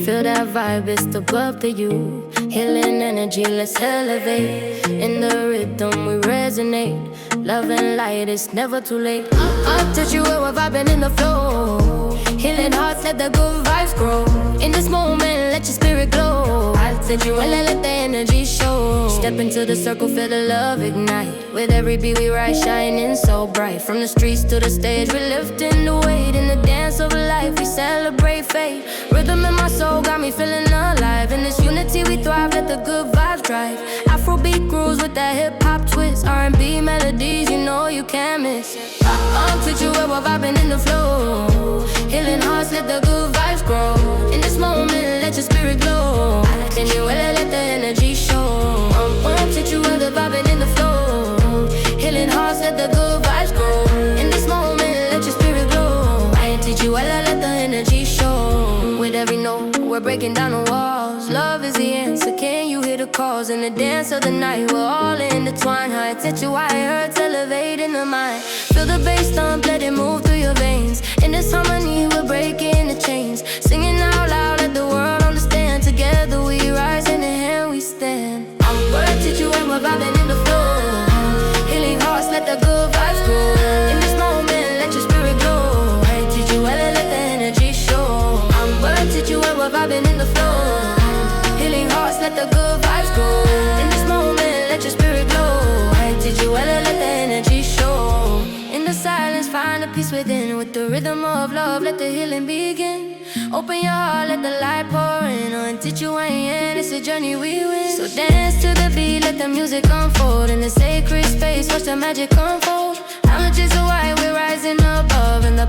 Feel that vibe, it's above the you. Healing energy, let's elevate. In the rhythm, we resonate. Love and light, it's never too late. I'll touch you where we're vibing in the flow. Healing hearts, let the good vibes grow. In this moment, let your spirit glow. I'll touch you and let the energy show. Step into the circle, feel the love ignite. With every beat we rise, shining so bright. From the streets to the stage, we're lifting the weight. In the dance of life, we celebrate fate. Rhythm in my soul got me feeling alive. In this unity we thrive, let the good vibes drive. Afrobeat grooves with that hip-hop twist. R&B melodies, you know you can't miss. I'll teach you where we're vibing in the flow. Healing hearts, let the good vibes grow. In this moment, let your spirit glow. Then you will let the energy show. I'll teach you where we're vibing in the flow. Healing hearts, let the good vibes grow. In this moment, let your spirit glow. I teach you where let the energy show. With every note, we're breaking down the walls. Love is the answer, can you hear the calls? In the dance of the night, we're all intertwined. High attention, why it hurts, elevating the mind. Feel the bass thump, let it move through your veins. In this harmony, we're breaking the chains. Singing out loud, let the world understand. Together we rise, in the hand we stand. I'm gonna teach you when we're vibing in the flow. Healing hearts, let the good vibes grow. In this moment, let your spirit glow. I teach you well, let the energy show. I'm gonna teach you when we're vibing in the flow. Healing hearts, let the good vibes grow. In this moment, let your spirit glow. I teach you well, let the energy show. In the silence, find the peace within. With the rhythm of love, let the healing begin. Open your heart, let the light pour in. And teach you when it's a journey we win. So dance to the beat, let the music unfold. In the sacred space, watch the magic unfold. How much is a white, we're rising above. In the